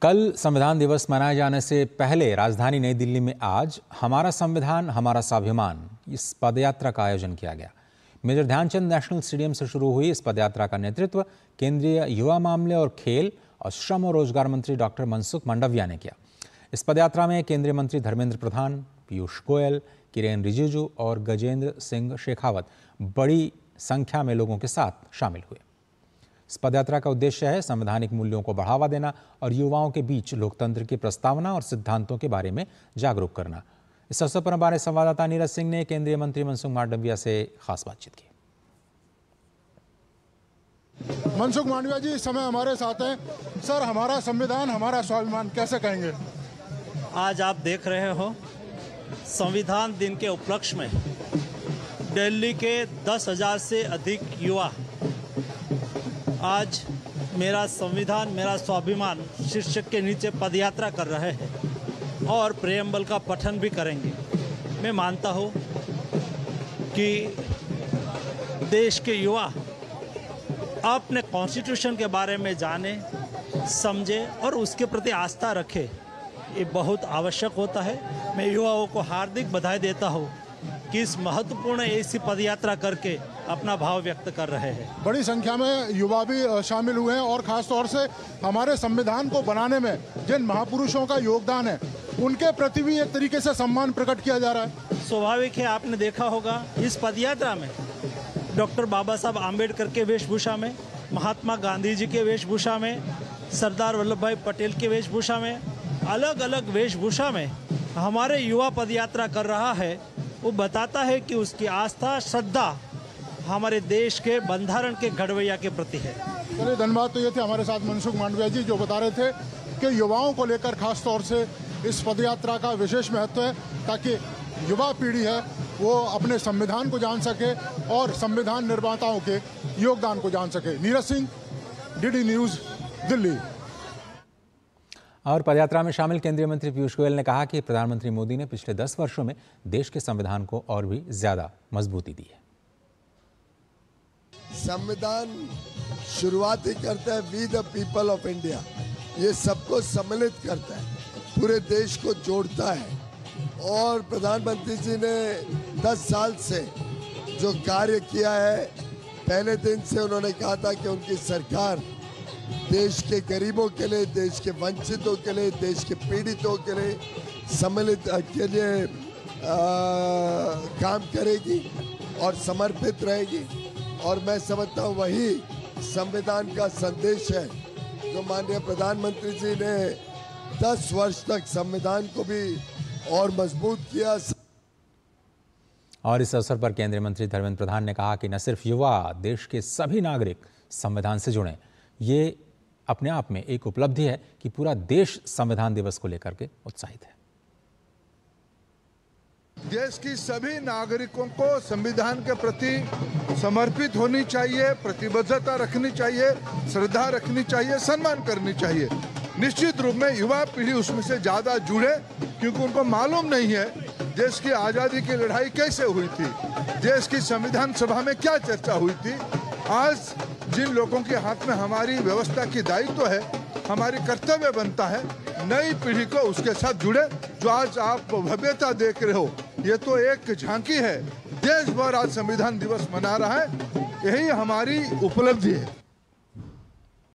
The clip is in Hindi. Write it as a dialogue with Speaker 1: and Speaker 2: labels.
Speaker 1: कल संविधान दिवस मनाए जाने से पहले राजधानी नई दिल्ली में आज हमारा संविधान हमारा स्वाभिमान इस पदयात्रा का आयोजन किया गया। मेजर ध्यानचंद नेशनल स्टेडियम से शुरू हुई इस पदयात्रा का नेतृत्व केंद्रीय युवा मामले और खेल और श्रम और रोजगार मंत्री डॉक्टर मनसुख मांडविया ने किया। इस पदयात्रा में केंद्रीय मंत्री धर्मेंद्र प्रधान, पीयूष गोयल, किरेन रिजिजू और गजेंद्र सिंह शेखावत बड़ी संख्या में लोगों के साथ शामिल हुए। इस पदयात्रा का उद्देश्य है संवैधानिक मूल्यों को बढ़ावा देना और युवाओं के बीच लोकतंत्र की प्रस्तावना और सिद्धांतों के बारे में जागरूक करना। इस अवसर पर हमारे संवाददाता नीरज सिंह ने केंद्रीय मंत्री मनसुख मांडविया से खास बातचीत की।
Speaker 2: मनसुख मांडविया जी इस समय हमारे साथ हैं। सर, हमारा संविधान हमारा स्वाभिमान कैसे कहेंगे?
Speaker 3: आज आप देख रहे हो संविधान दिन के उपलक्ष्य में दिल्ली के 10,000 से अधिक युवा आज मेरा संविधान मेरा स्वाभिमान शीर्षक के नीचे पदयात्रा कर रहे हैं और प्रेम्बल का पठन भी करेंगे। मैं मानता हूँ कि देश के युवा अपने कॉन्स्टिट्यूशन के बारे में जाने, समझे और उसके प्रति आस्था रखे, ये बहुत आवश्यक होता है। मैं युवाओं को हार्दिक बधाई देता हूँ कि इस महत्वपूर्ण ऐसी पदयात्रा करके अपना भाव व्यक्त कर रहे हैं।
Speaker 2: बड़ी संख्या में युवा भी शामिल हुए हैं और खास तौर से हमारे संविधान को बनाने में जिन महापुरुषों का योगदान है उनके प्रति भी एक तरीके से सम्मान प्रकट किया जा रहा है।
Speaker 3: स्वाभाविक है, आपने देखा होगा इस पदयात्रा में डॉक्टर बाबा साहब आम्बेडकर के वेशभूषा में, महात्मा गांधी जी के वेशभूषा में, सरदार वल्लभ भाई पटेल के वेशभूषा में, अलग अलग वेशभूषा में हमारे युवा पदयात्रा कर रहा है। वो बताता है कि उसकी आस्था, श्रद्धा हमारे देश के बंधारण के घड़वैया के प्रति है।
Speaker 2: चलिए, धन्यवाद। तो ये थे हमारे साथ मनसुख मांडविया जी जो बता रहे थे कि युवाओं को लेकर खास तौर से इस पदयात्रा का विशेष महत्व है ताकि युवा पीढ़ी है वो अपने संविधान को जान सके और संविधान निर्माताओं के योगदान को जान सके। Neeraj Singh, DD news, Delhi.
Speaker 1: और पदयात्रा में शामिल केंद्रीय मंत्री पीयूष गोयल ने कहा कि प्रधानमंत्री मोदी ने पिछले 10 वर्षों में देश के संविधान को और भी ज्यादा मजबूती दी है।
Speaker 4: संविधान शुरुआत ही करता है we the people of India. ये सबको सम्मिलित करता है, पूरे देश को जोड़ता है। और प्रधानमंत्री जी ने 10 साल से जो कार्य किया है, पहले दिन से उन्होंने कहा था कि उनकी सरकार देश के गरीबों के लिए, देश के वंचितों के लिए, देश के पीड़ितों के लिए सम्मिलित के लिए काम करेगी और समर्पित रहेगी। और मैं समझता हूँ वही संविधान का संदेश है जो माननीय प्रधानमंत्री जी ने 10 वर्ष तक संविधान को भी और मजबूत किया।
Speaker 1: और इस अवसर पर केंद्रीय मंत्री धर्मेंद्र प्रधान ने कहा कि न सिर्फ युवा, देश के सभी नागरिक संविधान से जुड़े। ये अपने आप में एक उपलब्धि है कि पूरा देश संविधान दिवस को लेकर के उत्साहित है।
Speaker 5: देश की सभी नागरिकों को संविधान के प्रति समर्पित होनी चाहिए, प्रतिबद्धता रखनी चाहिए, श्रद्धा रखनी चाहिए, सम्मान करनी चाहिए। निश्चित रूप में युवा पीढ़ी उसमें से ज्यादा जुड़े क्योंकि उनको मालूम नहीं है देश की आज़ादी की लड़ाई कैसे हुई थी, देश की संविधान सभा में क्या चर्चा हुई थी। आज जिन लोगों के हाथ में हमारी व्यवस्था की दायित्व है, हमारी कर्तव्य बनता है नई पीढ़ी को उसके साथ जुड़े। जो आज आप भव्यता देख रहे हो, ये तो एक झांकी है। देश भर आज संविधान दिवस मना रहा है, यही हमारी उपलब्धि है।